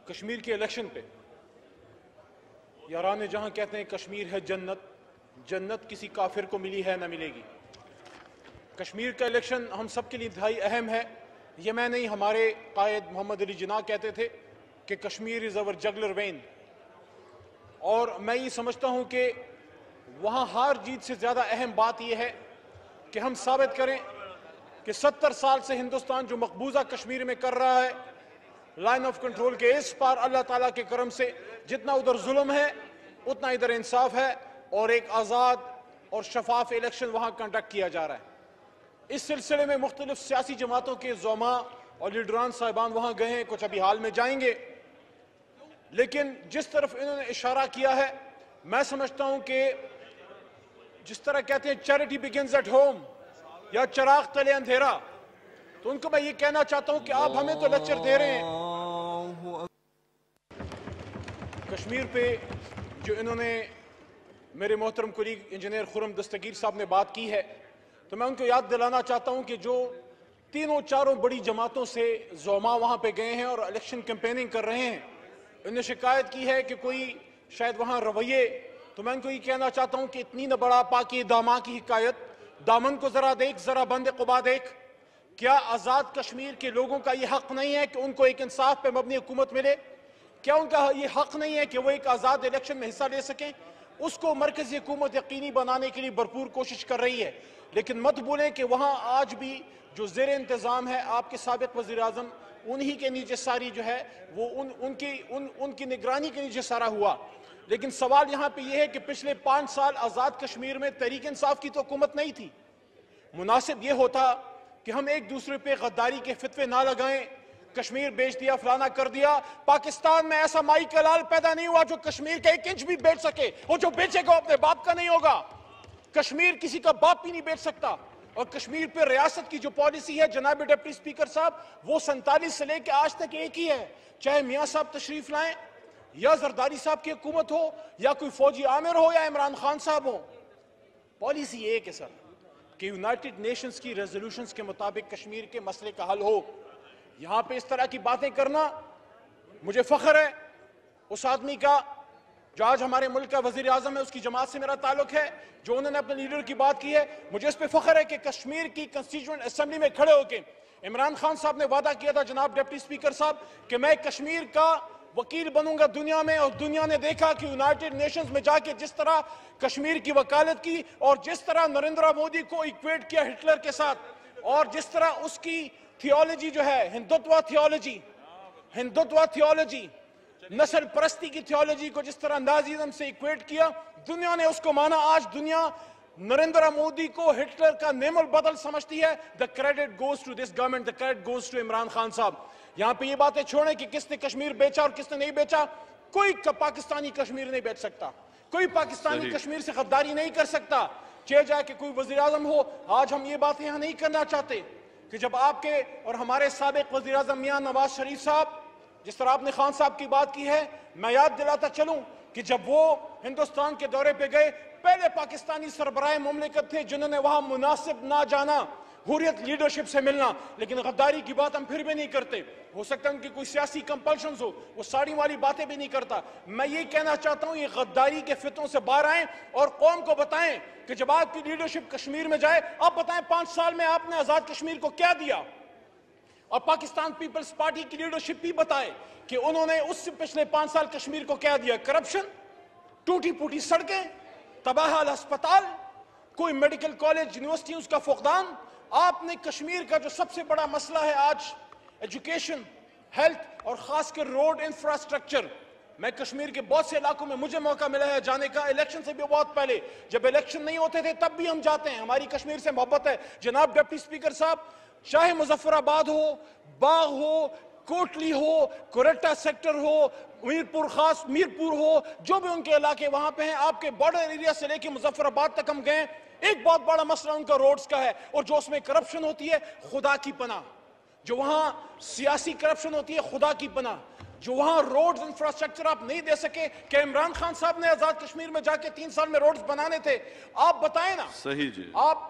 کشمیر کے الیکشن پہ یاران جہاں کہتے ہیں کشمیر ہے جنت، جنت کسی کافر کو ملی ہے نہ ملے گی۔ کشمیر کا الیکشن ہم سب کے لیے انتہائی اہم ہے۔ یہ میں نہیں، ہمارے قائد محمد علی جناح کہتے تھے کہ کشمیر از اور جگلر وین، اور میں یہ سمجھتا ہوں کہ وہاں ہار جیت سے زیادہ اہم بات یہ ہے کہ ہم ثابت کریں کہ 70 سال سے ہندوستان جو مقبوضہ کشمیر میں کر رہا ہے، لائن آف کنٹرول کے اس پار اللہ تعالیٰ کے کرم سے جتنا ادھر ظلم ہے اتنا ادھر انصاف ہے، اور ایک آزاد اور شفاف الیکشن وہاں کنڈکٹ کیا جا رہا ہے۔ اس سلسلے میں مختلف سیاسی جماعتوں کے زعماء اور لیڈران صاحبان وہاں گئے ہیں، کچھ ابھی حال میں جائیں گے، لیکن جس طرف انہوں نے اشارہ کیا ہے میں سمجھتا ہوں کہ جس طرح کہتے ہیں چیریٹی بگنز ایٹ ہوم یا چراغ تلے اندھیرا، تو ان کو میں یہ کہنا چاہتا ہوں کہ آپ ہمیں تو لیکچر دے رہے ہیں کشمیر پہ۔ جو انہوں نے میرے محترم کولیگ انجینئر خرم دستگیر صاحب نے بات کی ہے، تو میں ان کو یاد دلانا چاہتا ہوں کہ جو تینوں چاروں بڑی جماعتوں سے زعماء وہاں پہ گئے ہیں اور الیکشن کیمپیننگ کر رہے ہیں، انہوں نے شکایت کی ہے کہ کوئی شاید وہاں رویے، تو میں ان کو یہ کہنا چاہتا ہوں کہ اتنی نہ بڑا پاکی داماں کی حکایت، دامن کو ذرا دیکھ، ذرا بند قبا دیکھ۔ کیا آزاد کشمیر کے لوگوں کا یہ حق نہیں ہے کہ ان کو ایک انصاف پہ مبنی حکومت ملے؟ کیا ان کا یہ حق نہیں ہے کہ وہ ایک آزاد الیکشن میں حصہ لے سکیں؟ اس کو مرکزی حکومت یقینی بنانے کے لیے بھرپور کوشش کر رہی ہے، لیکن مت بھولیں کہ وہاں آج بھی جو زیر انتظام ہے آپ کے سابق وزیر اعظم، انہی کے نیچے ساری جو ہے وہ ان کی نگرانی کے نیچے سارا ہوا۔ لیکن سوال یہاں پہ یہ ہے کہ پچھلے 5 سال آزاد کشمیر میں تحریک انصاف کی تو حکومت نہیں تھی۔ مناسب یہ ہوتا کہ ہم ایک دوسرے پہ غداری کے فتوے نہ لگائیں، کشمیر بیچ دیا، فلانا کر دیا۔ پاکستان میں ایسا مائی کلال پیدا نہیں ہوا جو کشمیر کا 1 انچ بھی بیچ سکے، اور جو بیچے گا اپنے باپ کا نہیں ہوگا۔ کشمیر کسی کا باپ بھی نہیں بیچ سکتا، اور کشمیر پہ ریاست کی جو پالیسی ہے جناب ڈپٹی اسپیکر صاحب، وہ 47 سے لے کے آج تک ایک ہی ہے، چاہے میاں صاحب تشریف لائیں یا زرداری صاحب کی حکومت ہو یا کوئی فوجی عامر ہو یا عمران خان صاحب ہو، پالیسی ایک ہے سر کہ یونائٹڈ نیشنز کی ریزولوشنز کے مطابق کشمیر کے مسئلے کا حل ہو۔ یہاں پہ اس طرح کی باتیں کرنا، مجھے فخر ہے اس آدمی کا جو آج ہمارے ملک کا وزیر اعظم ہے، اس کی جماعت سے میرا تعلق ہے، جو انہوں نے اپنے لیڈر کی بات کی ہے، مجھے اس پہ فخر ہے کہ کشمیر کی کنسٹیٹیوئنٹ اسمبلی میں کھڑے ہو کے عمران خان صاحب نے وعدہ کیا تھا جناب ڈپٹی اسپیکر صاحب کہ میں کشمیر کا وکیل بنوں گا دنیا میں، اور دنیا نے دیکھا کہ یونائٹڈ نیشنز میں جا کے جس طرح کشمیر کی وکالت کی، اور جس طرح نریندر مودی کو ایکویٹ کیا ہٹلر کے ساتھ، اور جس طرح اس کی تھیولوجی جو ہے ہندوتوا تھیولوجی، نسل پرستی کی تھیولوجی کو جس طرح نازیزم سے ایکویٹ کیا، دنیا نے اس کو مانا۔ آج دنیا نریندر مودی کو ہٹلر کا نعم البدل سمجھتی ہے۔ the credit goes to this government, the credit goes to Imran Khan صاحب۔ یہاں پہ یہ باتیں چھوڑیں کہ کس نے کشمیر بیچا اور کس نے نہیں بیچا۔ کوئی پاکستانی کشمیر نہیں بیچ سکتا، کوئی پاکستانی کشمیر سے غداری نہیں کر سکتا، چاہے جائے کہ کوئی وزیر اعظم ہو۔ آج ہم یہ باتیں یہاں نہیں کرنا چاہتے کہ جب آپ کے اور ہمارے سابق وزیر اعظم میاں نواز شریف صاحب، جس طرح آپ نے خان صاحب کی بات کی ہے، میں یاد دلاتا چلوں کہ جب وہ ہندوستان کے دورے پہ گئے، پہلے پاکستانی سربراہ مملکت تھے جنہوں نے وہاں مناسب نہ جانا حریت لیڈرشپ سے ملنا، لیکن غداری کی بات ہم پھر بھی نہیں کرتے۔ ہو سکتا ہے ان کی کوئی سیاسی کمپلشنز ہو، وہ ساڑی والی باتیں بھی نہیں کرتا۔ میں یہ کہنا چاہتا ہوں یہ غداری کے فتنوں سے باہر آئیں اور قوم کو بتائیں کہ جب آپ کی لیڈرشپ کشمیر میں جائے، آپ بتائیں 5 سال میں آپ نے آزاد کشمیر کو کیا دیا، اور پاکستان پیپلز پارٹی کی لیڈرشپ بھی بتائے کہ انہوں نے اس سے پچھلے 5 سال کشمیر کو کیا دیا۔ کرپشن، ٹوٹی پوٹی سڑکیں، تباہ حال ہسپتال، کوئی میڈیکل کالج یونیورسٹی اس کا فقدان۔ آپ نے کشمیر کا جو سب سے بڑا مسئلہ ہے آج ایجوکیشن، ہیلتھ اور خاص کر روڈ انفراسٹرکچر، میں کشمیر کے بہت سے علاقوں میں مجھے موقع ملا ہے جانے کا، الیکشن سے بھی بہت پہلے، جب الیکشن نہیں ہوتے تھے تب بھی ہم جاتے ہیں، ہماری کشمیر سے محبت ہے۔ جناب ڈپٹی اسپیکر صاحب، چاہے مظفر آباد ہو، باغ ہو، کوٹلی ہو، کوریٹا سیکٹر ہو، میرپور ہو، جو بھی ان کے علاقے وہاں پہ ہیں، آپ کے بارڈر ایریا سے لے کے مظفر آباد تک ہم گئے، ایک بہت بڑا مسئلہ ان کا روڈز کا ہے، اور جو اس میں کرپشن ہوتی ہے خدا کی پناہ، جو وہاں سیاسی کرپشن ہوتی ہے خدا کی پناہ، جو وہاں روڈز انفراسٹرکچر آپ نہیں دے سکے۔ کہ عمران خان صاحب نے آزاد کشمیر میں جا کے 3 سال میں روڈز بنانے تھے، آپ بتائیں نا۔ صحیح جی، آپ